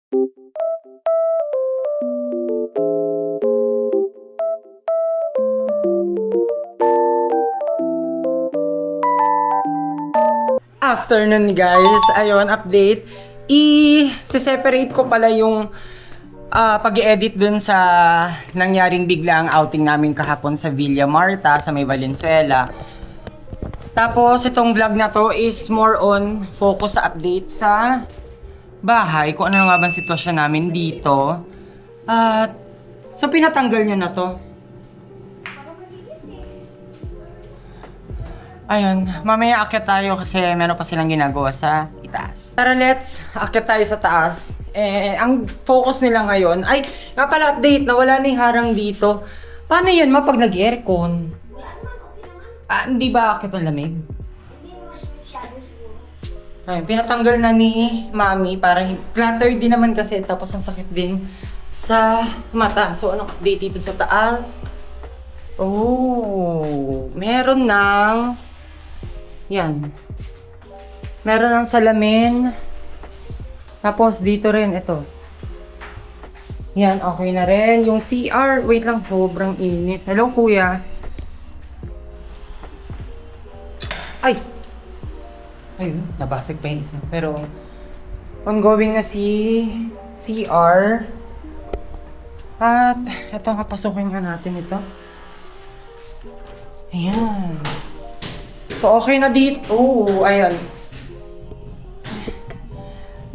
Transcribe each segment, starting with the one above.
Afternoon guys, ayun, update. I-separate ko pala yung pag-i-edit dun sa nangyaring biglang outing namin kahapon sa Villa Marta sa may Valenzuela. Tapos itong vlog na to is more on focus sa update sa bahay, kung ano nga bang sitwasyon namin dito. At so pinatanggal nyo na to. Ayun, mamaya akyat tayo kasi meron pa silang ginagawa sa itaas. Tara, let's akyat tayo sa taas. Ang focus nila ngayon, ay, nga pala update na wala na yung harang dito. Paano yan pag nag-aircon? Hindi ba akyat ang lamig? Ayun, pinatanggal na ni Mami para cluttered din naman kasi tapos ang sakit din sa mata. So, anong update dito sa taas? Oh, meron ng yan. Meron ng salamin. Tapos dito rin, ito. Yan, okay na rin. Yung CR, wait lang, sobrang init. Hello, kuya. Ay! Ayun, nabasag pa yung isa. Pero, ongoing na si CR. At, ito, kapasukin nga natin ito. Ayan. So, okay na dito. Oh, ayan.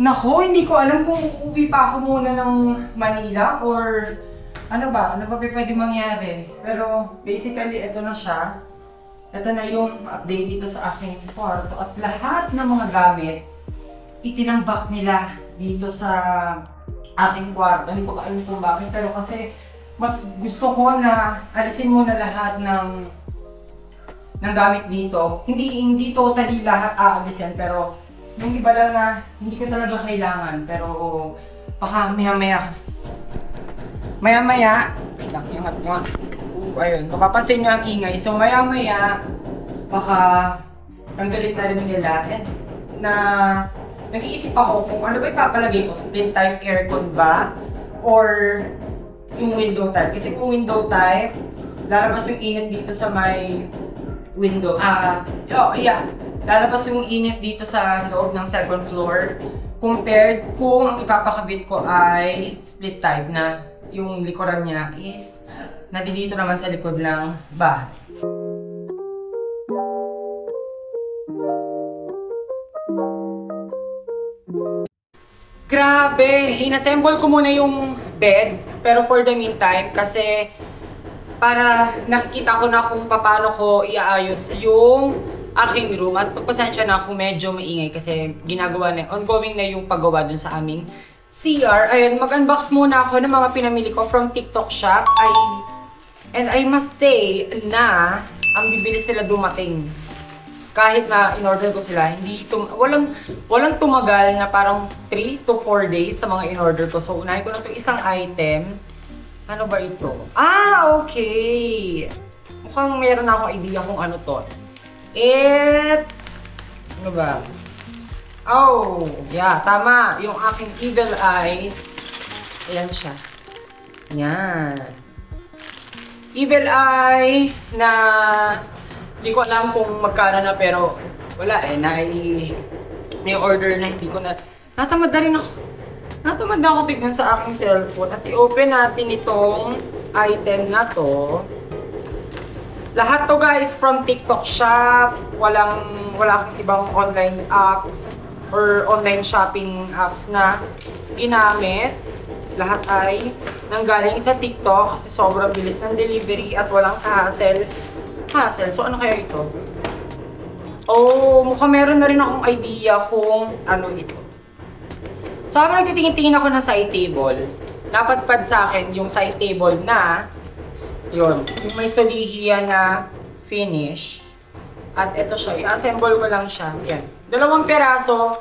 Nako, hindi ko alam kung uuwi pa ako muna ng Manila or ano ba pwede mangyari. Pero, basically, ito na siya. Ito na yung update dito sa aking kwarto. At lahat ng mga gamit, itinambak nila dito sa aking kwarto. Hindi ko alam kung bakit. Pero kasi, mas gusto ko na alisin muna lahat ng gamit dito. Hindi totally lahat aalisin, pero yung iba lang na hindi ko talaga kailangan. Pero baka maya-maya, wait lang, ingat mo. Ayun, mapapansin nyo ang ingay. So maya-maya, baka tanggalin na rin nila. And na nag-iisip ako kung ano ba ipapalagay ko, split type aircon ba or yung window type. Kasi kung window type, lalabas yung init dito sa may window. Lalabas yung init dito sa loob ng second floor compared kung ang ipapakabit ko ay split type na yung likuran niya is nandito naman sa likod ng bahay. Grabe! Inassemble ko muna yung bed pero for the meantime kasi para nakikita ko na kung paano ko iaayos yung aking room. At pagpasensya na kung medyo maingay kasi ongoing na yung paggawa dun sa aming CR. Ayun, mag-unbox muna ako ng mga pinamili ko from TikTok shop. And I must say na ang bibilis sila dumating. Kahit na in-order ko sila, walang tumagal na parang 3 to 4 days sa mga in-order ko. So, unahin ko na itong isang item. Ano ba ito? Okay! Mukhang meron na akong idea kung ano to. Ano ba? Oh! Yeah, tama! Yung aking evil eye. Ayan siya. Ayan. Evil eye na hindi ko alam kung magkano na pero wala may order na hindi ko na. Natamad na ako tignan sa aking cellphone at i-open natin itong item na to. Lahat to guys from TikTok shop. Wala akong ibang online apps or online shopping apps na ginamit. Lahat ay nanggaling sa TikTok kasi sobrang bilis ng delivery at walang hassle. So ano kaya ito? Oh, mukhang meron na rin akong idea kung ano ito. So, habang nagtitingin-tingin ako ng side table, napadpad sa akin yung side table na, yung may solihiya na finish. At ito siya, i-assemble ko lang siya. Yan. 2 peraso.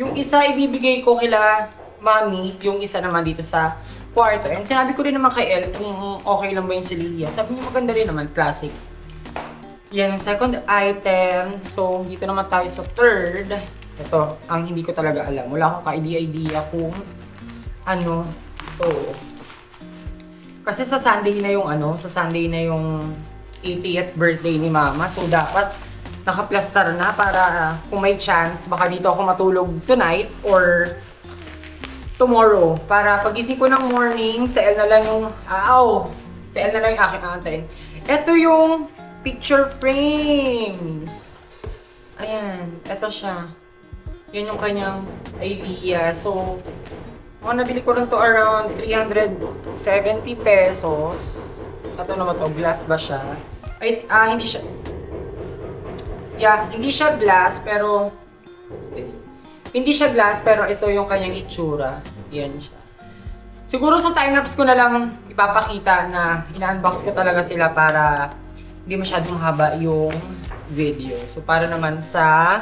Yung isa ibibigay ko kila Mami, yung isa naman dito sa kwarto. And sinabi ko rin naman kay Elle kung okay lang ba yung solihiya. Sabi niya maganda rin naman, classic. Yan ang second item. So, dito naman tayo sa third. Ito, ang hindi ko talaga alam. Wala akong ka-idea kung ano, to. Kasi sa Sunday na yung ano, sa Sunday na yung 80th birthday ni Mama. So dapat naka-plaster na para kung may chance, baka dito ako matulog tonight or tomorrow. Para pagising ko ng morning, sa L na lang yung, sa L na lang yung aking aantayin. Ito yung picture frames. Ayan, ito siya. Yan yung kanyang idea. So, nabili ko lang to around 370 pesos. Ito naman to, glass ba siya? Ay, hindi siya. Yeah, hindi siya glass, pero what's this? Hindi siya glass, pero ito yung kanyang itsura. Yan siya. Siguro sa timelapse ko na lang ipapakita na ina-unbox ko talaga sila para hindi masyadong haba yung video. So, para naman sa...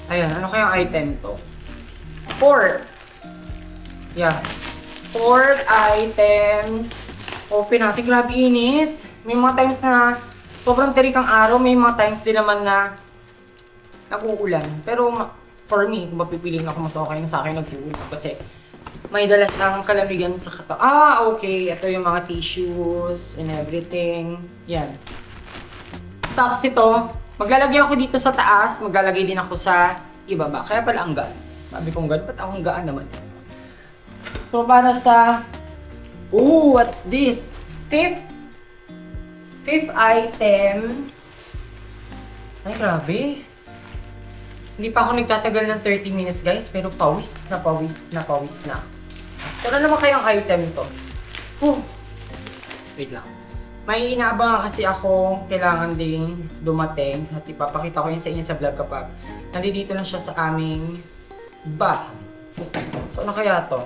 Ayan, ano kayang item to? Fourth. Yeah. Fourth item. Open natin. Grabe init. May mga times na sobrang tirik ang araw. May mga times din naman na nag-uulan. Pero for me, kung mapipiliin ako, mas okay na sa akin nag-uulan. Kasi may dala siyang kalamigan sa katawan. Okay. Ito yung mga tissues and everything. Yan. Tapos ito, maglalagay ako dito sa taas. Maglalagay din ako sa ibaba. Kaya pala ang gaan. Sabi kong gaan, ba't akong gaan naman? So, para sa... Ooh, what's this? Fifth item. Ay, grabe. Hindi pa ako nagtatagal ng 30 minutes, guys. Pero pawis na. Pero naman kayong item to. Wait lang. May inaabangan kasi ako. Kailangan ding dumating. At ipapakita ko yun sa inyo sa vlog kapag nandito lang siya sa aming bahay. So, ano kaya to?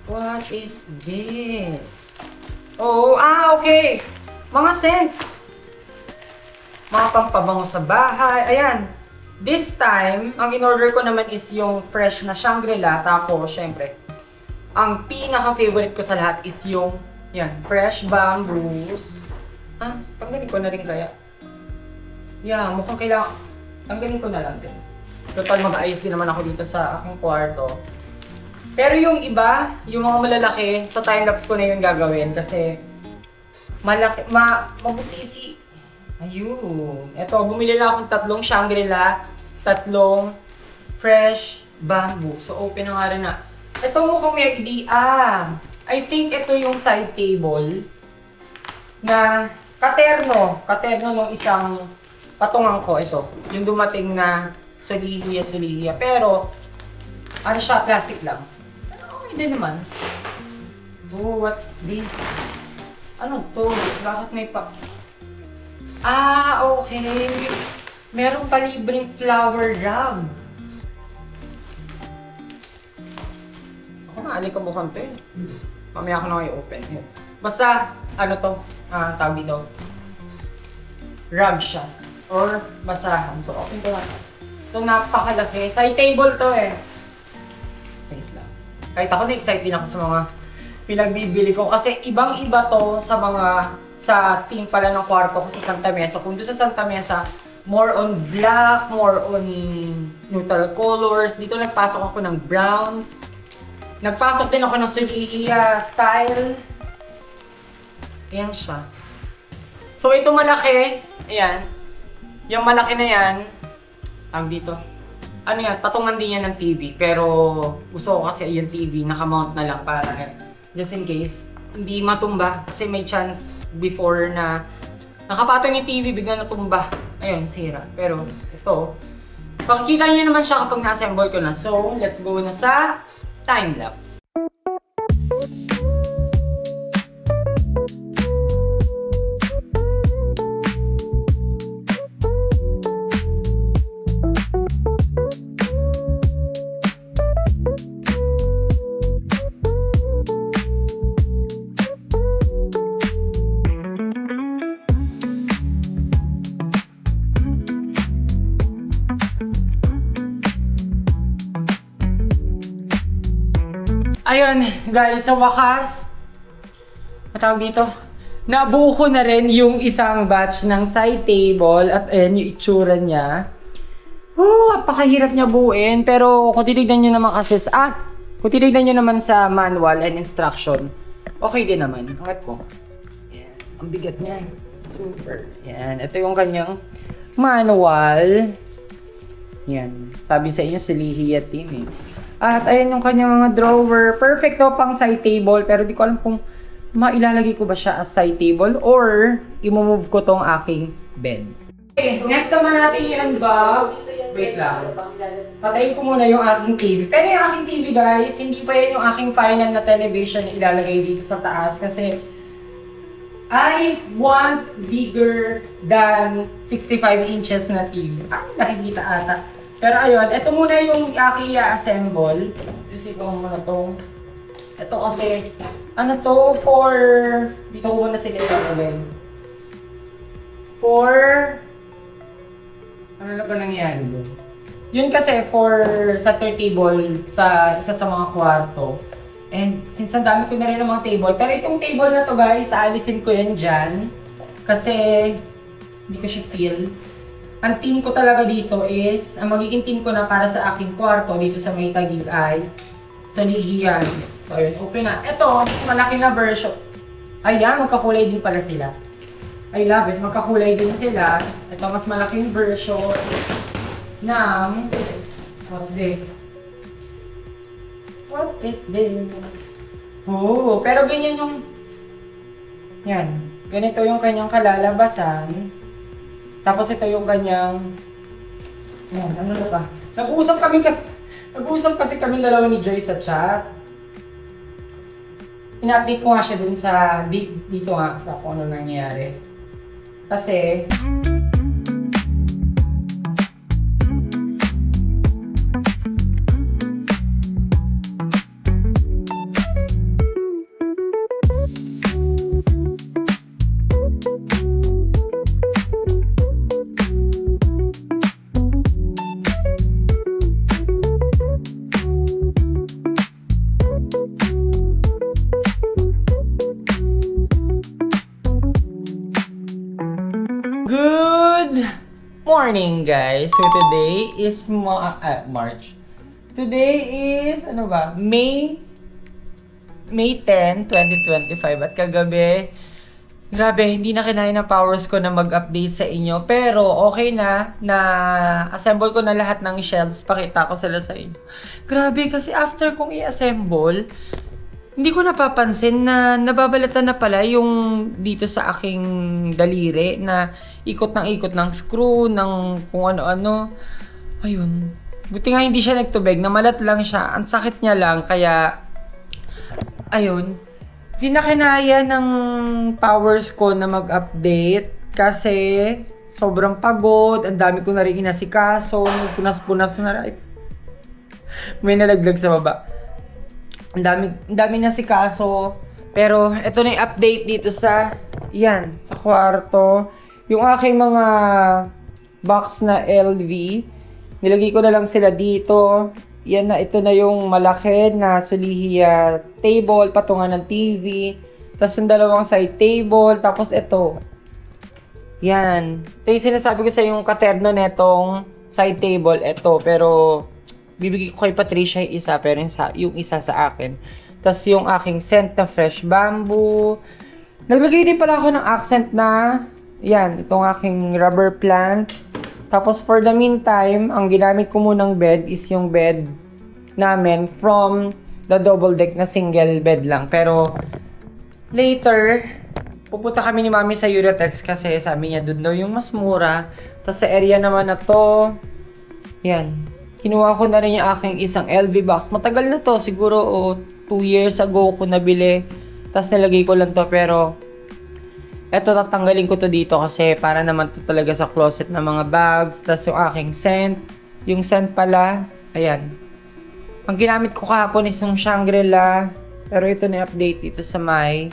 What is this? Oh, okay. Mga scents. Mga pampabango sa bahay. Ayan. This time, ang in-order ko naman is yung fresh na Shangri-La. Tapos, syempre, ang pinaka-favorite ko sa lahat is yung, yan, fresh bamboos. Tanggalin ko na rin kaya. Yeah, mukhang kailangan. Tanggalin ko na lang din. Total, mag-ayos din naman ako dito sa aking kwarto. Pero yung iba, yung mga malalaki, sa timelapse ko na yun gagawin kasi malaki, mabusisi. Ayun. Ito, bumili lang akong 3 Shangri-La, 3 fresh bamboo. So, open na nga rin na. Ito mukhang may idea. I think ito yung side table na katerno nung isang patungan ko. Ito, yung dumating na solihiya. Pero, ano siya, plastic lang. Hindi naman. Oh, what's this? Ano to? Bakit may pa... Okay. Meron pa libreng flower rug. Ako maali ka mukhang to eh. Mamaya ako na kayo open. Basta, ano to? Tawag dito. Rug siya. Or basahan. So, open ko lang. Ito napakalaki. Side table to eh. Wait lang. Kahit ako na-excite din ako sa mga pinagbibili ko. Kasi ibang-iba to sa team pala ng kwarto ko sa Santa Mesa. Kung doon sa Santa Mesa, more on black, more on neutral colors. Dito nagpasok ako ng brown. Nagpasok din ako ng solihiya style. Ayan siya. So ito malaki. Ayan. Yung malaki na yan. Ang dito. Ano yan, patungan din yan ng TV. Pero gusto ko kasi yung TV, nakamount na lang para just in case hindi matumba. Kasi may chance before na nakapatong yung TV, bigla natumba. Ayun, sira. Pero ito, pakikita nyo naman siya kapag na-assemble ko na. So, let's go na sa time-lapse. Ayun, guys, sa wakas, matawag dito, nabuo ko na rin yung isang batch ng side table at ayan yung itsura niya. Apakahirap niya buuin, pero kung titignan nyo naman kasi Kung tinignan nyo naman sa manual and instruction, okay din naman. Angat ko. Yan. Ang bigat niya. Super. Yan. Ito yung kanyang manual. Yan. Sabi sa inyo, Solihiya team eh. At ayan yung kanyang mga drawer. Perfect to pang side table. Pero di ko alam kung mailalagay ko ba siya as side table or i-move ko tong aking bed. Okay, next naman natin i-unbox. Wait lang. Patayin ko muna yung aking TV. Pero yung aking TV guys, hindi pa yan yung aking final na television na ilalagay dito sa taas kasi I want bigger than 65 inches na TV. Ay, nakikita ata. Pero ayun, ito muna yung aking i-assemble. Isipin ko muna itong. Ito kasi, ano to, for... Dito ko muna sila i-assemble. For... Ano na ba nangyayari doon? Yun kasi for center table sa isa sa mga kwarto. And since ang dami ko na rin ng mga table. Pero itong table na to guys, aalisin ko yan dyan. Kasi hindi ko siya feel. Ang team ko talaga dito is, ang magiging team ko na para sa aking kwarto dito sa may tagig ay Solihiya. So yun, open na. Ito, malaki na version. Ayan, magkakulay din pala sila. I love it. Magkakulay din sila. Ito, mas malaking version ng... What's this? What is this? Oh, pero ganyan yung... Yan. Ganito yung kanyang kalalabasan. Tapos ito yung kanyang... Yan, ano na ba? Nag-uusap kasi kami dalawa ni Joy sa chat. Ina-update ko nga siya dun sa... Dito nga sa kung ano nangyayari. Kasi good morning guys. So today is March. Today is ano ba? May 10, 2025 at kagabi grabe, hindi na kinaya ng powers ko na mag-update sa inyo. Pero okay na assemble ko na lahat ng shelves. Pakita ko sila sa inyo. Grabe kasi after kong i-assemble, hindi ko napapansin na nababalatan na pala yung dito sa aking daliri na ikot ng screw, ng kung ano-ano. Ayun. Buti nga hindi siya nagtubig, namalat lang siya. Ang sakit niya lang, kaya ayun. Di na kinaya ng powers ko na mag-update kasi sobrang pagod. Ang dami ko na rin inasikaso, punas-punas na rin. May nalaglag sa baba. Ang dami na si kaso. Pero ito na yung update dito sa sa kwarto. Yung aking mga box na LV, nilagay ko na lang sila dito. Yan na, ito na yung malaki na Solihiya table, patungan ng TV. Tapos yung dalawang side table, tapos ito. Yan. Ito yung sinasabi ko sa yung katerno netong side table, ito. Pero bibigay ko kay Patricia yung isa, pero yung isa sa akin. Tapos yung aking scent na fresh bamboo. Naglagay din pala ako ng accent na, itong aking rubber plant. Tapos for the meantime, ang ginamit ko munang bed is yung bed namin from the double deck na single bed lang. Pero later, pupunta kami ni Mami sa Eurotex kasi sabi niya doon daw yung mas mura. Tapos sa area naman na to, kinuha ko na rin yung aking isang LV box. Matagal na to. Siguro 2 years ago ko nabili. Tapos nilagay ko lang to. Pero eto, tatanggalin ko to dito kasi para naman to talaga sa closet na mga bags. Tapos yung aking scent. Yung scent pala, ayan. Ang ginamit ko kahapon is yung Shangri-La. Pero ito na yung update dito sa may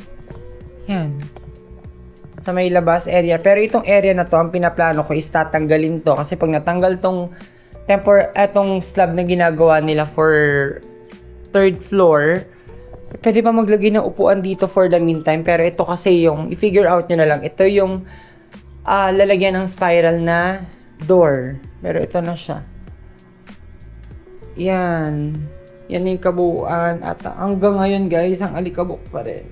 sa may labas area. Pero itong area na to, ang pinaplano ko is tatanggalin to. Kasi pag natanggal tong etong slab na ginagawa nila for 3rd floor, pwede pa maglagay ng upuan dito for the meantime. Pero ito kasi yung, i-figure out nyo na lang, ito yung lalagyan ng spiral na door. Pero ito na siya. Yan Yan yung kabuuan. At hanggang ngayon guys, ang alikabok pa rin.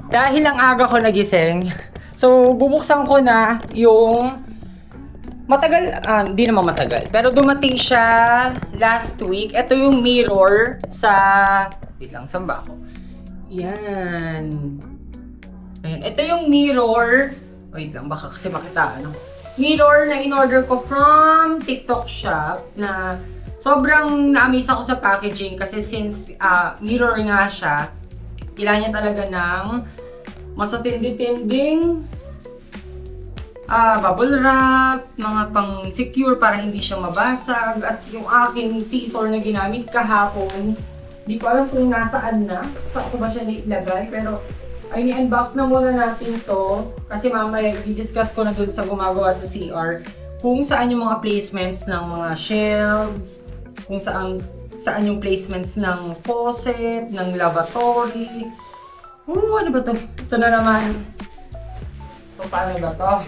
Dahil ang aga ko nagising, so bubuksan ko na yung matagal, hindi naman matagal, pero dumating siya last week. Ito yung mirror sa, wait lang, saan ba ako? Yan. Ayan, ito yung mirror. Wait lang, baka kasi makita, ano. Mirror na in-order ko from TikTok shop na sobrang na-amaze ako sa packaging kasi since mirror nga siya, kailangan niya talaga ng masatindi-tinding bubble wrap, mga pang-secure para hindi siya mabasag. At yung aking scissor na ginamit kahapon, hindi ko alam kung nasaan na. Saan ko ba siya nailagay, pero ay ni-unbox na muna natin to kasi mamaya i-discuss ko na dun sa gumagawa sa CR kung saan yung mga placements ng mga shelves, kung saan yung placements ng faucet, ng lavatory. Ano ba to? Ito na naman. So, paano ba to?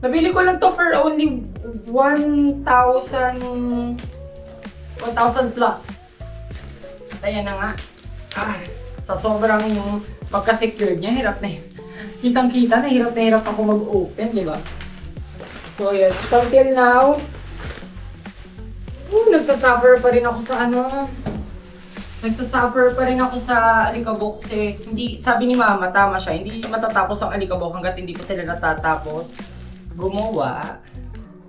Nabili ko lang to for only 1,000 plus. Ayan na nga. Sa sobrang yung pagka-secured niya, hirap na yun. Kitang-kita na hirap ako mag-open, di ba? So, yes. Until now, nagsasuffer pa rin ako sa Nagsasuffer pa rin ako sa alikabok kasi hindi, sabi ni Mama, tama siya, hindi matatapos ang alikabok hanggat hindi pa sila natatapos gumawa.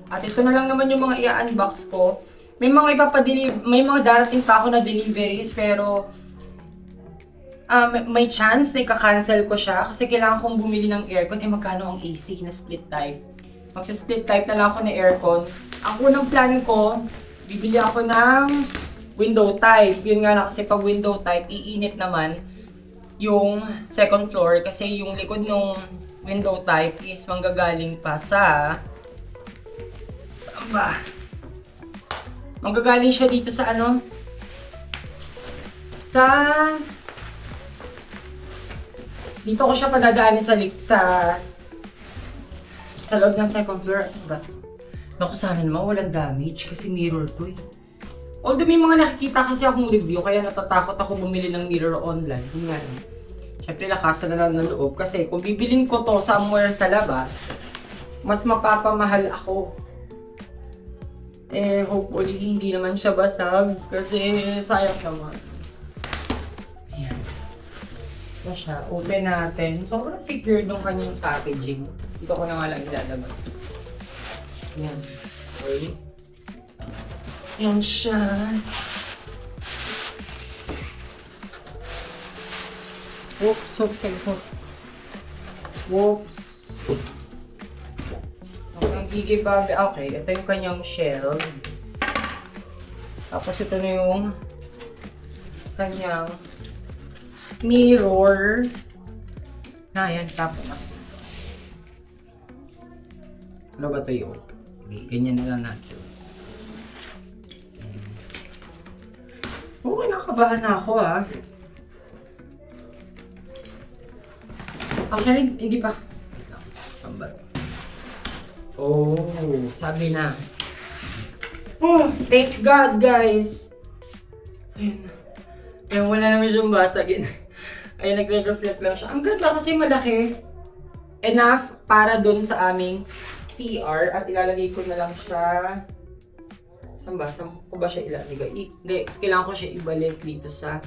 At ito na lang naman yung mga i-unbox ko. May mga darating pa ako na deliveries pero may chance na ika-cancel ko siya kasi kailangan kong bumili ng aircon. Magkano ang AC na split type? Magsa-split type na lang ako ng aircon. Ang unang plan ko, bibili ako ng window type. Yun nga lang kasi pag window type, iinit naman yung second floor kasi yung likod ng window type is manggagaling pa sa manggagaling siya dito sa dito ko siya padadaanin sa loob ng second floor. Naku, sana naman walang damage kasi mirror to eh. Although may mga nakikita kasi akong review kaya natatakot ako bumili ng mirror online. Yun nga eh. Siyempre lakasan na lang ng loob kasi kung bibilin ko to somewhere sa labas, mas mapapamahal ako. Hopefully hindi naman siya basag kasi sayang naman. Ayan. Ito siya. Open natin. Sobrang secure nung kanyang packaging. Dito ko na nga lang ilalabas. Ayan. Okay. Ayan siya. Whoops. Whoops. Ang gigibabi. Okay, ito yung kanyang shell. Tapos ito na yung kanyang mirror. Ayan, tapo na. Ano ba ito yun? Ganyan na lang natin. Okay, nakabahan na ako Actually, hindi pa. Oh, sabi na. Oh, thank God, guys. Ayun. Ayun, wala naman siyang basagin. Ayun, nagre-reflect lang siya. Ang ganda kasi malaki. Enough para dun sa aming CR. At ilalagay ko na lang siya. Saan ba? Saan ko ba siya ilalagay? Kailangan ko siya ibalik dito sa...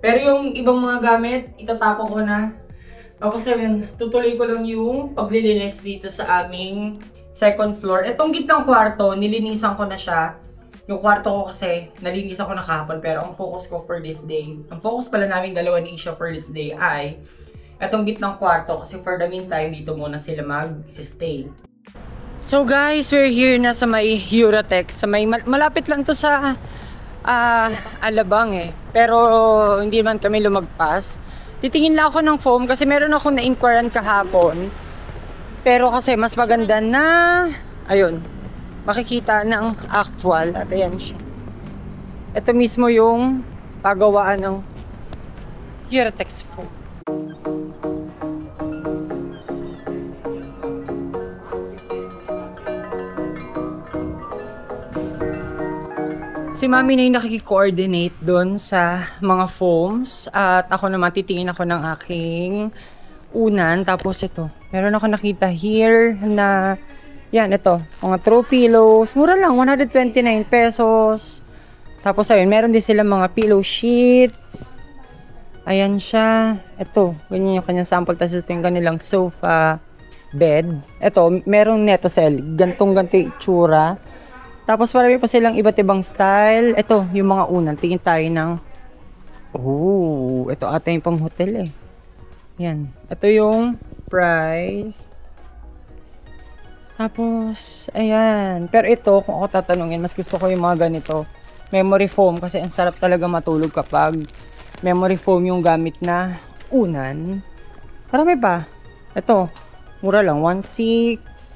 Pero yung ibang mga gamit, itatapon ko na. Tapos yun, tutuloy ko lang yung paglilinis dito sa aming second floor. Itong gitnang kwarto, nilinisan ko na siya. Yung kwarto ko kasi, nalinisan ko na kahapon. Pero ang focus ko for this day, ang focus pala namin dalawa ni Isha for this day ay itong gitnang kwarto. Kasi for the meantime, dito muna sila mag-stay. So guys, we're here na sa may Eurotex. Sa may, malapit lang to sa Alabang Pero hindi man kami lumagpas. Titingin lang ako ng foam kasi meron akong na-inquirean kahapon. Pero kasi mas maganda na, ayun, makikita ng actual. At ayan siya. Ito mismo yung pagawaan ng Eurotex foam. Si Mami na yung nakiki-coordinate doon sa mga foams. At ako naman, titingin ako ng aking unan. Tapos ito, meron ako nakita here na, yan, ito, mga throw pillows. Mura lang, 129 pesos. Tapos ayun, meron din sila mga pillow sheets. Ayan siya. Ito, ganyan yung kanyang sample. Tapos ito yung kanilang sofa bed. Ito, merong netocell. Gantong-ganto yung itsura. Tapos marami pa silang iba't ibang style. Ito, yung mga unan. Tingin tayo ng... Oh, ito ata yung pang hotel eh. Yan. Ito yung price. Tapos, ayan. Pero ito, kung ako tatanungin, mas gusto ko yung mga ganito. Memory foam. Kasi ang sarap talaga matulog kapag memory foam yung gamit na unan. Marami pa. Ito, mura lang. 1.6.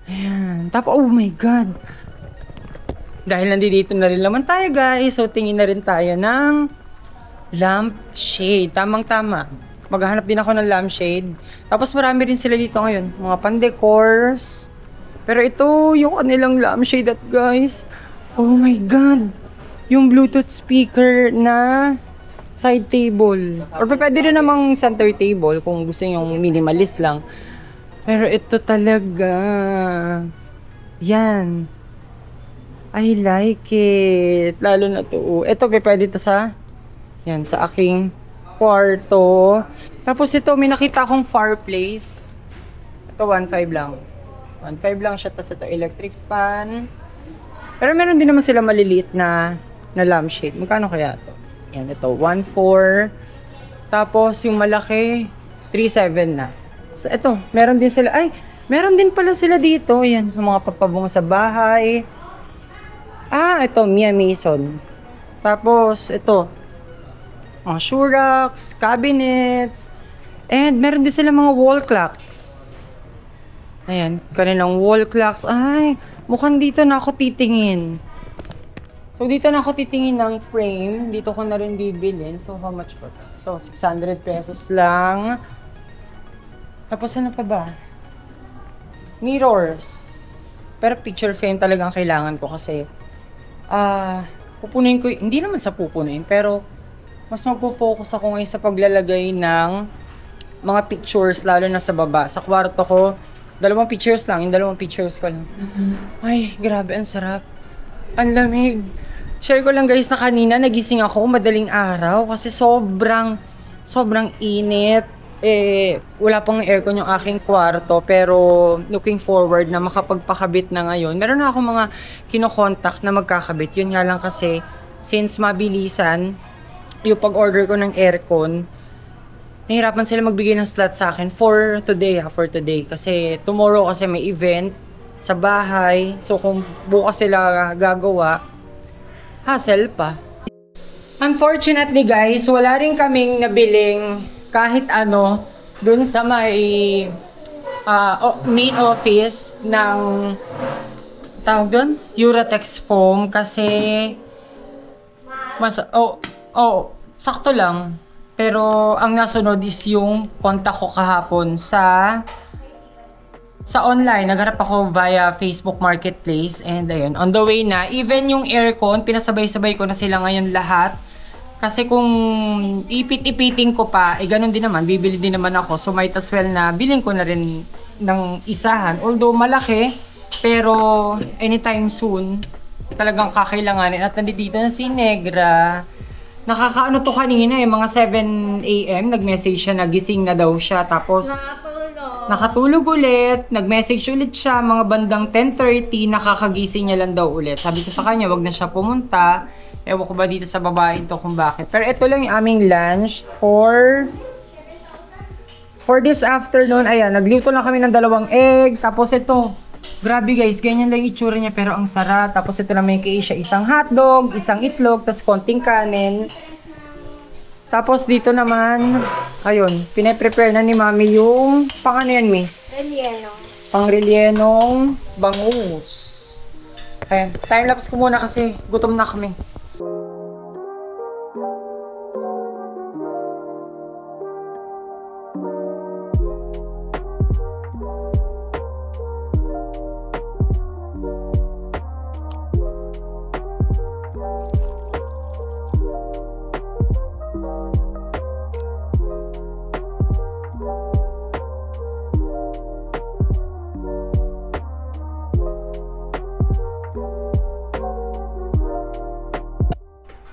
Ayan. Tapos, oh my God. Dahil nandito na rin naman tayo, guys. So, tingin na rin tayo ng lampshade. Tamang-tama. Maghahanap din ako ng lampshade. Tapos, marami rin sila dito ngayon. Mga pandecors. Pero ito, yung kanilang lampshade at guys. Oh my God. Yung Bluetooth speaker na side table. Or pwede rin namang center table kung gusto yung minimalist lang. Pero ito talaga. Yan. I like it. Lalo na to. Ito, pwede to sa, yan, sa aking kwarto. Tapos ito, may nakita akong fireplace. Ito, 1.5 lang. 1.5 lang siya. Tapos ito, electric fan. Pero meron din naman sila maliliit na lampshade. Magkano kaya to? Yan, ito, 1.4. Tapos yung malaki, 3.7 na. So, ito, meron din sila. Ay, meron din pala sila dito. Yan, yung mga papabungo sa bahay. Ah, ito, Mia Mason. Tapos, ito, mga shoe racks, cabinets. And meron din sila mga wall clocks. Ayan, kanilang wall clocks. Ay, mukhang dito na ako titingin. So, dito na ako titingin ng frame. Dito ko na rin bibilin. So, how much ba? Ito, 600 pesos lang. Tapos, ano pa ba? Mirrors. Pero picture frame talagang kailangan ko kasi pupunuin ko, hindi naman sa pupunuin, pero mas magpo-focus ako ngayon sa paglalagay ng mga pictures, lalo na sa baba. Sa kwarto ko, 2 pictures lang, yung 2 pictures ko lang. Ay, grabe, ang sarap. Ang lamig. Share ko lang guys na kanina, nagising ako madaling araw kasi sobrang init. Wala pang aircon yung aking kwarto, pero looking forward na makapagpakabit na ngayon. Meron na akong mga kinokontak na magkakabit. Yun nga lang kasi, since mabilisan yung pag-order ko ng aircon, nahirapan sila magbigay ng slot sa akin for today. Kasi tomorrow kasi may event sa bahay. So kung bukas sila gagawa, hassle pa. Unfortunately guys, wala rin kaming nabiling kahit ano dun sa may main office ng tawag dun? Uratex foam kasi sakto lang. Pero ang nasunod is yung contact ko kahapon sa online. Nagharap ako via Facebook Marketplace and ayun, on the way na. Even yung aircon, pinasabay-sabay ko na sila ngayon lahat. Kasi kung ipit-ipiting ko pa, ganun din naman, bibili din naman ako. So might as well na bilhin ko na rin ng isahan. Although malaki, pero anytime soon, talagang kakailanganin. At nandito na si Negra. Nakakaano to kanina mga 7 AM, nag-message siya, nagising na daw siya. Tapos, nakatulog ulit, nag-message ulit siya, mga bandang 10:30, nakakagising niya lang daw ulit. Sabi ko sa kanya, wag na siya pumunta. Ewan ko ba dito sa babae ito kung bakit. Pero ito lang yung aming lunch for this afternoon. Ayan, nagluto lang kami ng 2 egg. Tapos ito, grabe guys, ganyan lang yung itsura niya pero ang sarap. Tapos ito naman kay siya, isang hotdog, isang itlog, tapos konting kanin. Tapos dito naman, ayun, pinaprepare na ni Mami yung pang ano yan, Mi? Relleno. Pang rellenong bangus. Ayan, time-lapse ko muna kasi gutom na kami.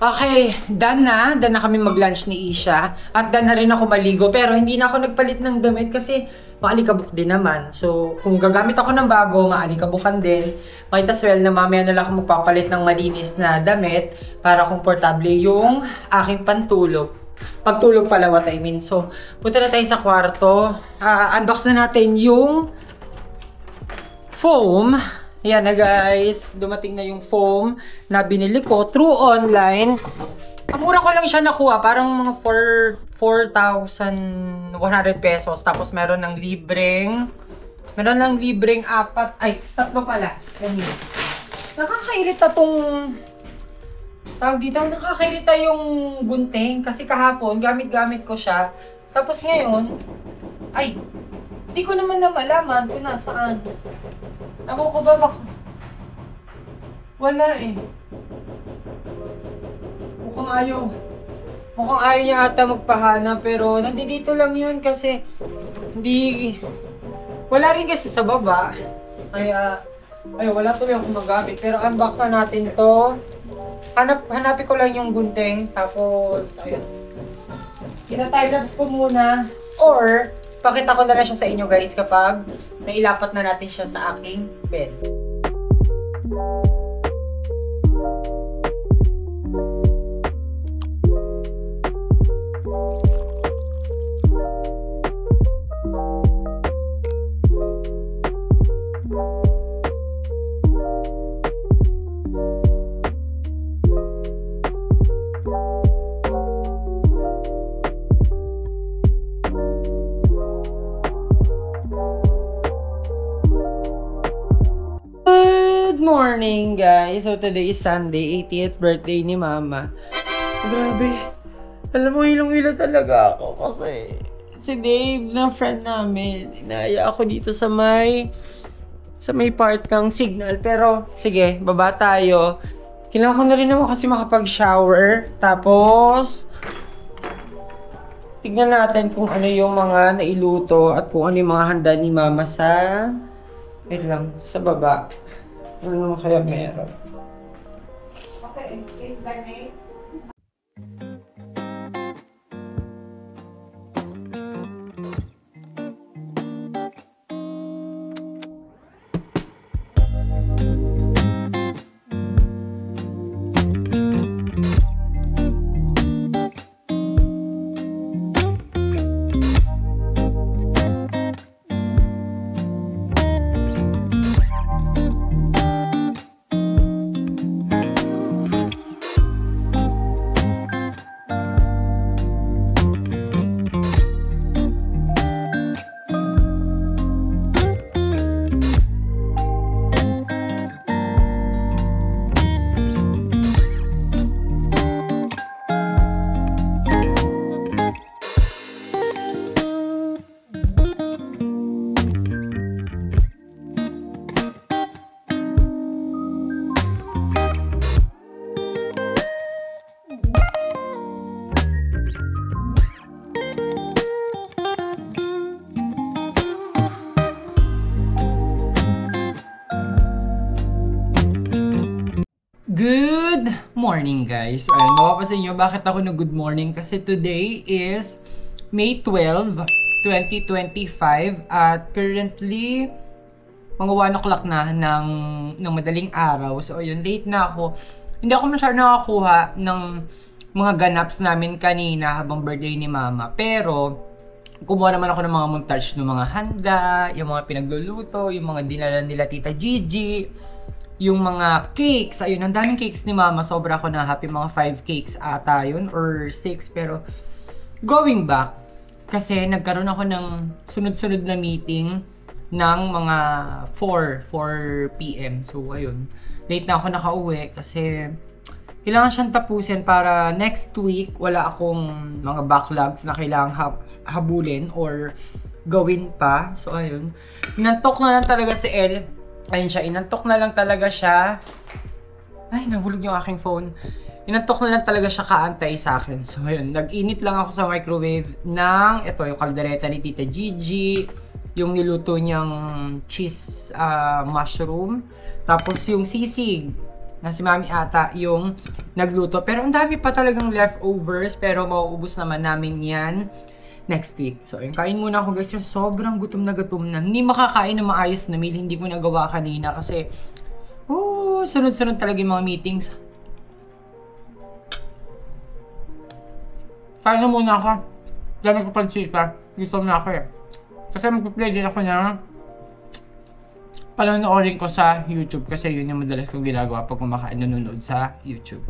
Okay, done na kami mag-lunch ni Isha. At done na rin ako maligo. Pero hindi na ako nagpalit ng damit kasi maalikabok din naman. So, kung gagamit ako ng bago, maalikabukan din. Might as well na mamaya na lang ako magpapalit ng malinis na damit para komportable yung aking pantulog. Pagtulog pala, what I mean. So, punta na tayo sa kwarto. Unbox na natin yung foam. Yan na guys, dumating na yung foam na binili ko through online. Ang mura ko lang siya nakuha, parang mga 4,100 pesos. Tapos meron ng libreng tatlo pala. Ganyan. Nakakairita tong, tawag dito, nakakairita yung gunting. Kasi kahapon, gamit-gamit ko siya. Tapos ngayon, hindi ko naman na malaman kung nasaan. Ako ko ba wala eh. Mukhang ayaw niya ata magpahanap, pero nandito lang yun kasi wala rin kasi sa baba. Kaya wala tuloy akong magamit. Pero unbox na natin to. Hanapin ko lang yung gunting. Tapos, ayun. Tina-timelapse ko muna. Or, pakita ko na lang siya sa inyo guys kapag nailapat na natin siya sa aking bed. Good morning guys! So today is Sunday, 80th birthday ni Mama. Grabe! Alam mo, hilong-hilo talaga ako kasi si Dave na friend namin, inaya ako dito sa may part ng signal. Pero sige, baba tayo. Kailangan ko na rin naman kasi makapag-shower. Tapos tignan natin kung ano yung mga nailuto at kung ano yung mga handa ni Mama sa sa baba. Ano kaya meron? Okay, good morning guys! Ayun, mapapansin nyo bakit ako nag-good morning kasi today is May 12, 2025 at currently mga 1 o'clock na ng madaling araw. So ayun, late na ako. Hindi ako masyado nakakuha ng mga ganaps namin kanina habang birthday ni Mama. Pero kumuha naman ako ng mga montage ng mga handa, yung mga pinagluluto, yung mga dinala nila Tita Gigi, yung mga cakes. Ayun, ang daming cakes ni Mama. Sobra ako na happy. Mga 5 cakes ata yun or 6. Pero going back, kasi nagkaroon ako ng sunod-sunod na meeting ng mga 4 p.m. So ayun, late na ako nakauwi kasi kailangan siyang tapusin para next week wala akong mga backlogs na kailangang habulin or gawin pa. So ayun, inantok na lang talaga si El. Ayun siya, inantok na lang talaga siya. Ay, nahulog yung aking phone. Inantok na lang talaga siya kaantay sa akin. So ayun, nag-init lang ako sa microwave ng yung kaldereta ni Tita Gigi, yung niluto niyang cheese mushroom, tapos yung sisig na si Mami ata yung nagluto. Pero ang dami pa talagang leftovers, pero mauubos naman namin yan next week. So, ayun, kain muna ako guys. Sobrang gutom na gutom na. Hindi makakain na maayos na meal. Hindi ko nagawa kanina kasi sunod-sunod talaga yung mga meetings. Kain na muna ako. Dami ko pang chika. Gusto na ako eh. Kasi mag-play din ako na panonoorin ko sa YouTube kasi yun yung madalas kong ginagawa pag kumakain nanonood sa YouTube.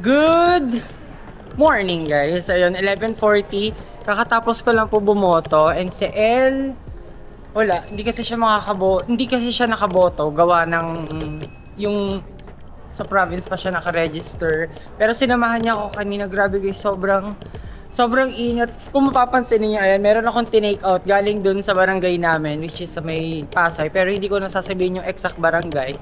Good morning guys. Ayun, 11:40. Kakatapos ko lang po bumoto and si El wala, hindi kasi siya nakaboto gawa ng yung sa province pa siya naka-register. Pero sinamahan niya ako kanina. Grabe guys, sobrang ingat. Kung mapapansin niyo, ayan, meron akong tinake out galing dun sa barangay namin, which is sa may Pasay, pero hindi ko nasasabihin yung exact barangay.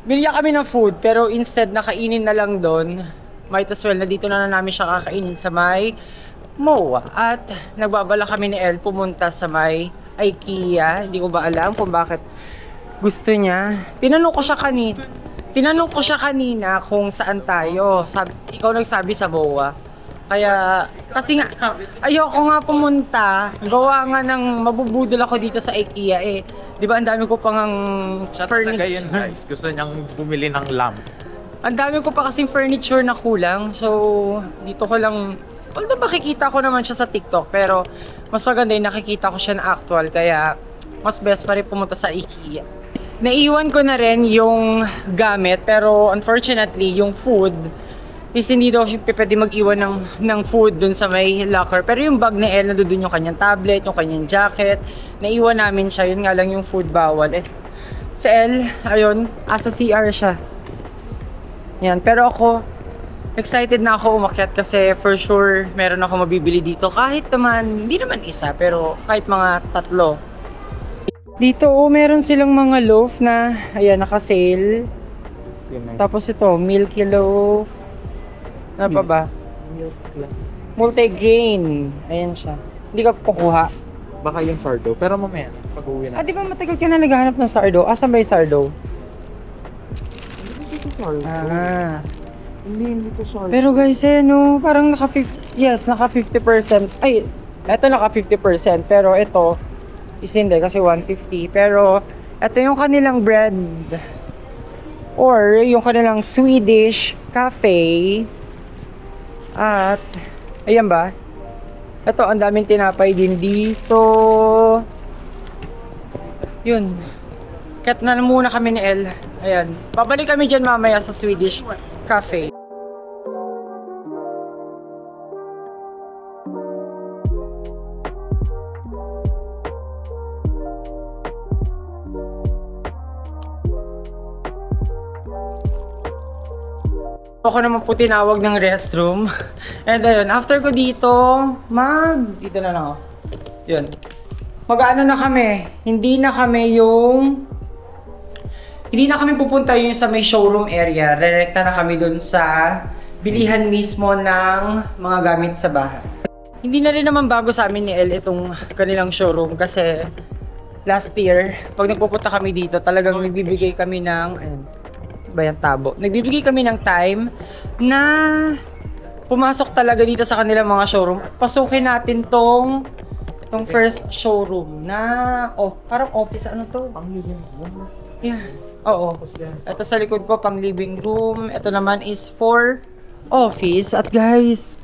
Binigyan kami ng food, pero instead nakainin na lang doon. Might as well na dito na namin siya kakainin sa may MOA. At nagbabala kami ni El pumunta sa may IKEA. Hindi ko ba alam kung bakit gusto niya. Tinanong ko siya kanina kung saan tayo. Ikaw nagsabi sa MOA. Kaya, kasi nga, ayoko nga pumunta. Gawa nga ng mabubudol ako dito sa IKEA eh. Di ba ang dami ko pang furniture. Yun guys, gusto niyang bumili ng lamp. Ang dami ko pa kasing furniture na kulang. So, dito ko lang, although makikita ko naman siya sa TikTok, pero mas maganda yung nakikita ko siya na actual. Kaya, mas best pa rin pumunta sa IKEA. Naiwan ko na rin yung gamit, pero unfortunately, yung food, is hindi daw siya pwede mag-iwan ng food dun sa may locker. Pero yung bag ni El, nandun yung kanyang tablet, yung kanyang jacket. Naiwan namin siya, yun nga lang yung food bawal. Si El, ayun, asa CR siya. Yan, pero ako, excited na ako umakyat kasi for sure, meron ako mabibili dito. Kahit naman, hindi naman isa, pero kahit mga 3. Dito, meron silang mga loaf na, ayan, naka-sale. Tapos ito, milky loaf. Ano pa ba? Multigrain. Ayan siya. Hindi ka kukuha. Baka yung sardo. Pero mamaya, pag-uwi na. Di ba matagal ka na naghahanap ng sardo? Asan ba yung sardo? Hindi to sardo. Hindi to sardo. Pero guys, no, parang naka 50%. Yes, naka 50%. Ay, eto naka 50%. Pero ito, is hindi kasi 150. Pero, ito yung kanilang bread. Or, yung kanilang Swedish cafe. At, ayan ba? Ito, ang daming tinapay din dito. Yun. Kat na muna kami ni El. Ayan. Babalik kami dyan mamaya sa Swedish cafe. Ako naman po tinawag ng restroom. And ayun, after ko dito, dito na lang ako. Yun. Mag-ano na kami. Hindi na kami pupunta yun sa may showroom area. Direkta na kami dun sa bilihan mismo ng mga gamit sa bahay. Hindi na rin naman bago sa amin ni El itong kanilang showroom kasi last year, pag nagpupunta kami dito, talagang nagbibigay kami ng nagbibigay kami ng time na pumasok talaga dito sa kanilang mga showroom. Pasukin natin itong first showroom na parang office. Ano to? Pang living room. Yeah. Oo. Ito sa likod ko, pang living room. Ito naman is for office. At guys,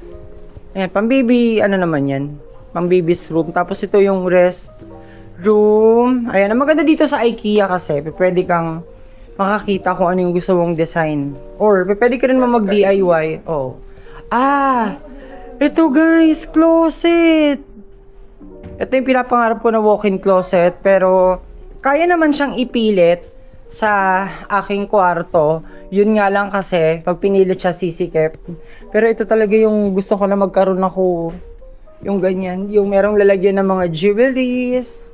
ayan, pang baby, ano naman yan? Pang baby's room. Tapos ito yung rest room. Ayan, ang maganda dito sa IKEA kasi, pwede kang makakita kung ano yung gusto mong design. Or, pwede ka rin mag-DIY. Oh. Ito guys, closet! Ito yung pinapangarap ko na walk-in closet, pero kaya naman siyang ipilit sa aking kwarto. Yun nga lang kasi, pag pinilit siya sisikip. Pero ito talaga yung gusto ko na magkaroon ako. Yung ganyan, yung merong lalagyan ng mga jewelries.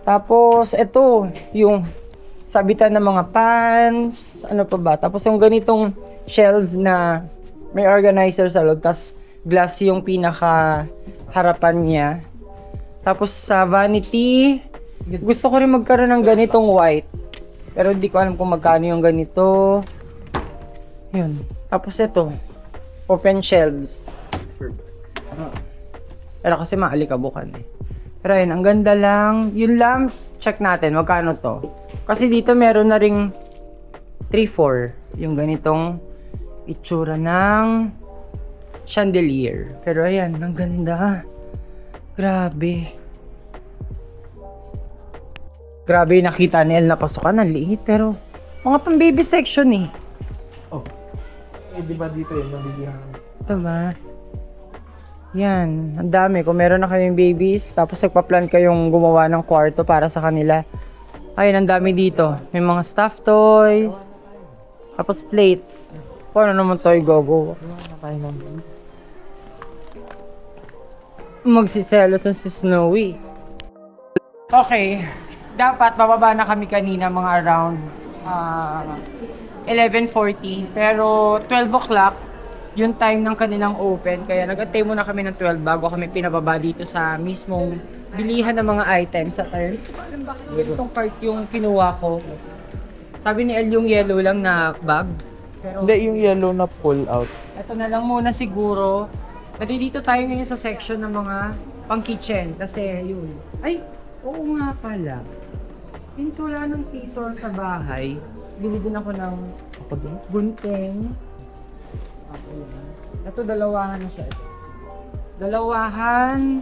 Tapos, ito, yung sabitan ng mga pants. Ano pa ba? Tapos yung ganitong shelf na may organizer sa loob. Tapos, glass yung pinaka harapan niya. Tapos, sa vanity, gusto ko rin magkaroon ng ganitong white. Pero hindi ko alam kung magkano yung ganito. Yun. Tapos ito, open shelves. Pero kasi maalikabukan eh. Pero ayun, ang ganda lang. Yung lamps, check natin, magkano to. Kasi dito meron na ring 3-4. Yung ganitong itsura ng chandelier. Pero ayan, ang ganda. Grabe. Grabe nakita ni El na pasukan. Ang liit pero mga pang baby section eh. Oh. Eh, di ba dito yung nabibihan? Diba? Yan. Ang dami. Kung meron na kayong babies, tapos nagpa-plan kayong gumawa ng kwarto para sa kanila. Ayun, ang dami dito. May mga stuffed toys. Tapos plates. Kung ano naman toy go-go. Magsiselos na si Snowy. Okay. Dapat bababa na kami kanina mga around 11:40. Pero 12 o'clock yung time ng kanilang open. Kaya nag-antay muna kami ng 12 bago kami pinababa dito sa mismong bilihan ng mga items sa turn. Alam bakit ganitong part yung kinuha ko? Sabi ni El yung yellow lang na bag. Pero Hindi, yung yellow na pull out. ito na lang muna siguro. Nandito tayo ngayon sa section ng mga pang-kitchen. Kasi yun. Ay, oo nga pala. Since wala ng scissor sa bahay, bili din ako ng gunting. Ito, dalawahan na siya. Dalawahan.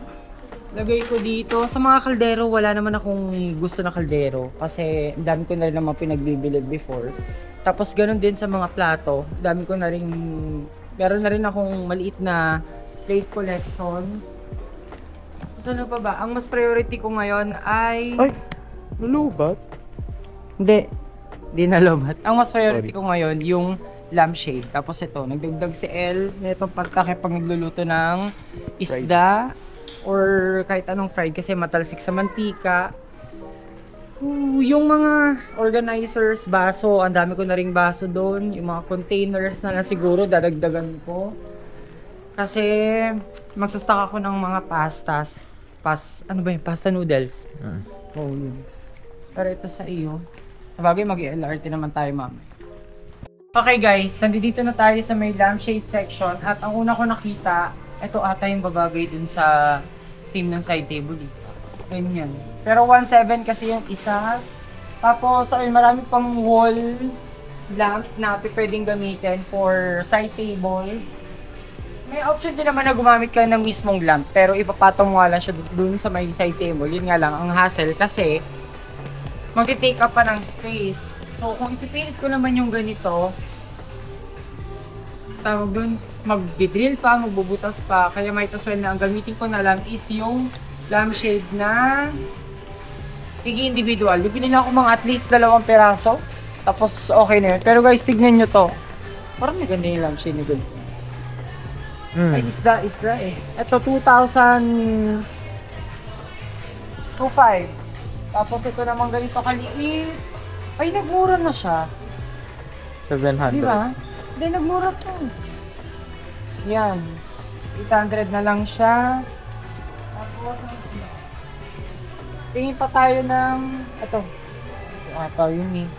Lagay ko dito. Sa mga kaldero, wala naman akong gusto na kaldero. Kasi dami ko na rin naman pinagbibilid before. Tapos ganun din sa mga plato. Dami ko na rin, meron na rin akong maliit na plate collection. So, ano pa ba? Ang mas priority ko ngayon ay... Ay! Lulubat? Hindi. Hindi nalobat. Ang mas priority ko ngayon, yung lampshade. Tapos ito, nagdagdag si El na itong pagtake pag nagluluto ng isda or kahit anong fried kasi matalsik sa mantika. Yung mga organizers, baso, ang dami ko na ring baso doon. Yung mga containers na lang siguro, dadagdagan ko. Kasi magsastock ako ng mga pastas. Ano ba yun? Pasta noodles. Oh, yun. Pero ito sa iyo. Sabagay, mag-LRT naman tayo, mama. Okay guys, nandito na tayo sa may lampshade section. At ang una ko nakita, ito ata yung babagay dun sa team ng side table. Ganyan. Pero 1.7 kasi yung isa. Tapos, ayun, marami pang wall lamp na pwedeng gamitin for side table. May option din naman na gumamit ka ng mismong lamp. Pero ipapatong mo lang siya dun sa may side table. Yun nga lang, ang hassle kasi magti-take up pa ng space. So, kung ipipilit ko naman yung ganito, tawag dun, magdi-drill pa, magbubutas pa. Kaya might as well na ang gamitin ko na lang is yung lampshade na individual. Bibili na ako mga at least 2 peraso. Tapos, okay na yun. Pero guys, tignan nyo to. Parang maganda yung lampshade ni Good. Ay, isda eh. Ito, 2,000... 2,500. Tapos ito naman ganito kaliit. Ay, nagmura na siya. 700. Diba? Hindi, nagmura to. Yan. 800 na lang siya. Tapos, tingin pa tayo ng... Ito. Ito yun eh.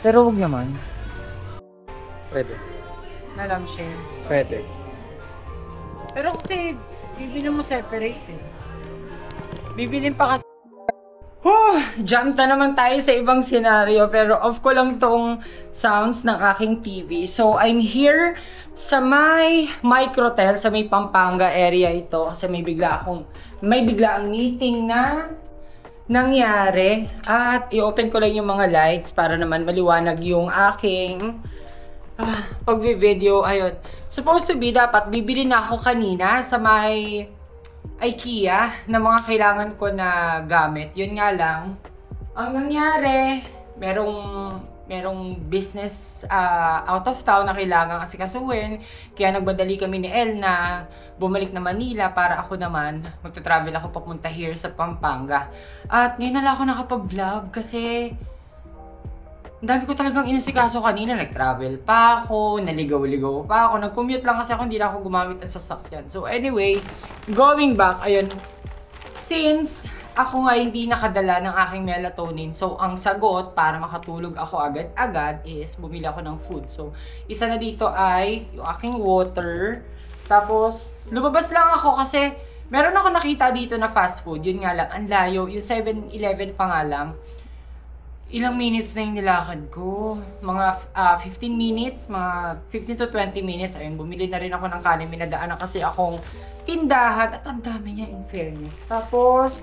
Pero huwag naman. Pwede. Na lang siya. Pwede. Pero kasi, bibili mo separate eh. Bibilin pa kasi. Jump na naman tayo sa ibang senaryo. Pero off ko lang tong sounds ng aking TV. So, I'm here sa may Microtel, sa may Pampanga area ito. Kasi may biglaang meeting na nangyari. At i-open ko lang yung mga lights para naman maliwanag yung aking pag-video. Ayun. Supposed to be, dapat bibili na ako kanina sa may IKEA na mga kailangan ko na gamit. Yun nga lang, ang nangyari, merong business out of town na kailangan asikasuhin. Kaya nagbadali kami ni El na bumalik na Manila para ako naman magta-travel ako papunta here sa Pampanga. At ngayon na lang ako nakapag-vlog kasi ang dami ko talagang inasikaso kanina. Nag-travel pa ako, naligaw-ligaw pa ako, nag-commute lang kasi ako, hindi na ako gumamit ng sasakyan. So anyway, going back, ayun, since ako nga hindi nakadala ng aking melatonin, so ang sagot para makatulog ako agad-agad is bumili ako ng food. So isa na dito ay yung aking water. Tapos lumabas lang ako kasi meron ako nakita dito na fast food. Yun nga lang, ang layo. Yung 7-Eleven pa nga lang. Ilang minutes na yung nilakad ko. Mga 15 minutes, mga 15 to 20 minutes. Ayun, bumili na rin ako ng kanin. Minadaanan kasi akong tindahan at ang dami niya in fairness. Tapos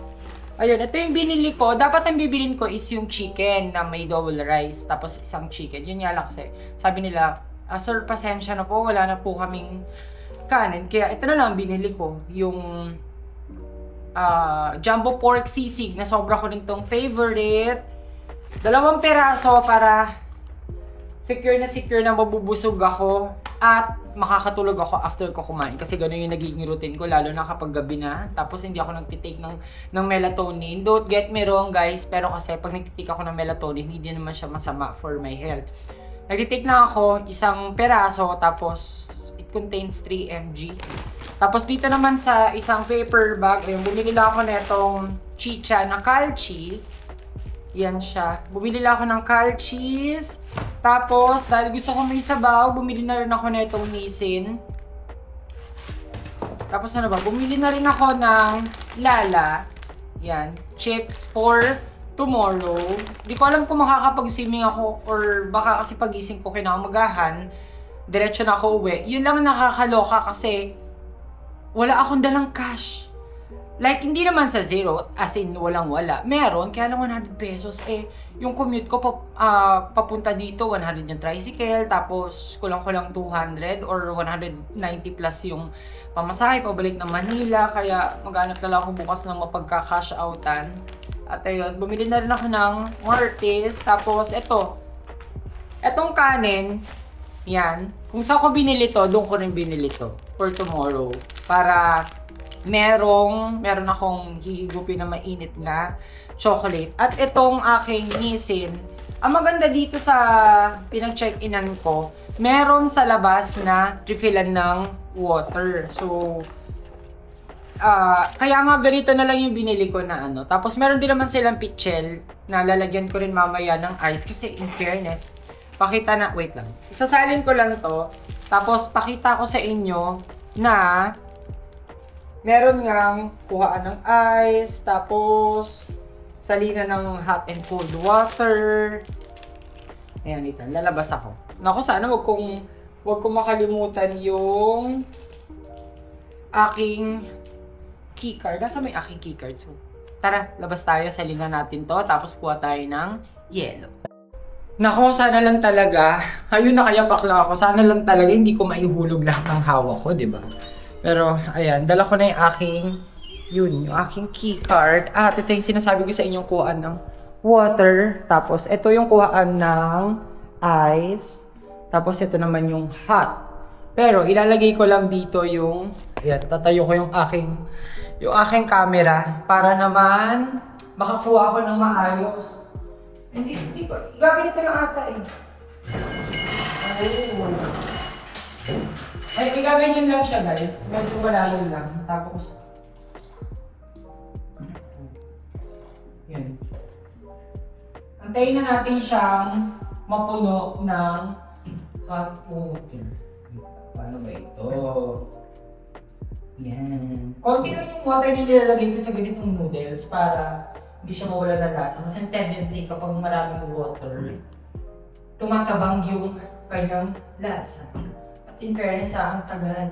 ayun, ito yung binili ko. Dapat ang bibilin ko is yung chicken na may double rice. Tapos isang chicken. Yun nga lang kasi sabi nila, sir, pasensya na po. Wala na po kaming kanin. Kaya ito na lang binili ko. Yung jumbo pork sisig na sobra ko rin tong favorite. 2 peraso para secure na mabubusog ako at makakatulog ako after ko kumain. Kasi gano'n yung nagiging routine ko, lalo na kapag gabi na. Tapos hindi ako nagtitake ng melatonin. Don't get me wrong guys, pero kasi pag nagtitake ako ng melatonin, hindi naman siya masama for my health. Nagtitake na ako 1 peraso, tapos it contains 3 mg. Tapos dito naman sa isang paper bag, ayun, bumili lang ako netong chicha na cal cheese. Yan siya. Bumili lang ako ng cal cheese. Tapos, dahil gusto ko may sabaw, bumili na rin ako netong Nissin. Tapos ano ba? Bumili na rin ako ng Lala. Yan. Chips for tomorrow. Di ko alam kung makakapag-swimming ako or baka kasi pagising ko kinamagahan, diretso na ako uwi. Yun lang nakakaloka kasi wala akong dalang cash. Like, hindi naman sa zero, as in walang-wala. Meron, kaya lang 100 pesos. Eh, yung commute ko papunta dito, 100 yung tricycle, tapos kulang-kulang 200 or 190 plus yung pamasahe, pabalik ng Manila. Kaya maghanap na lang ako bukas ng mapagka-cash outan. At ayun, bumili na rin ako ng Martis. Tapos, etong kanin, yan. Kung saan ko binili to, doon ko rin binili to for tomorrow. Para meron akong hihigupin na mainit na chocolate. At itong aking Nissin, ang maganda dito sa pinag-check-inan ko, meron sa labas na refillan ng water. So, kaya nga ganito na lang yung binili ko na ano. Tapos meron din naman silang pitchel na lalagyan ko rin mamaya ng ice. Kasi in fairness, pakita na, wait lang. Isasalin ko lang to. Tapos pakita ko sa inyo na meron ngang kuhaan ng ice, tapos salina ng hot and cold water. Ayan, ito, lalabas ako. Naku, sana wag kong makalimutan yung aking keycard. Nasa may aking keycard? So, tara, labas tayo, salina natin to, tapos kuha tayo ng yelo. Naku, sana lang talaga, ayun, nakayapak lang ako, sana lang talaga hindi ko maihulog lahat ng hawak ko, diba? Pero, ayan, dala ko na yung aking keycard. At ito yung sinasabi ko sa inyong kuhaan ng water. Tapos, ito yung kuhaan ng ice. Tapos, ito naman yung hot. Pero, ilalagay ko lang dito yung, ayan, tatayo ko yung aking camera para naman makakuha ako ng maayos. Hindi ko, gaganito lang ata eh. Ay, igaganyan lang siya guys. Medyo malayo lang. Tapos, yan. Antayin na natin siyang mapuno ng hot water. Paano ba ito? Yan. Konti lang yung water na nilalagay ko sa ganitong noodles para hindi siya mawala ng lasa. Kasi ang tendency kapag maraming water, tumatabang yung kanyang lasa. In fairness, ang tagal.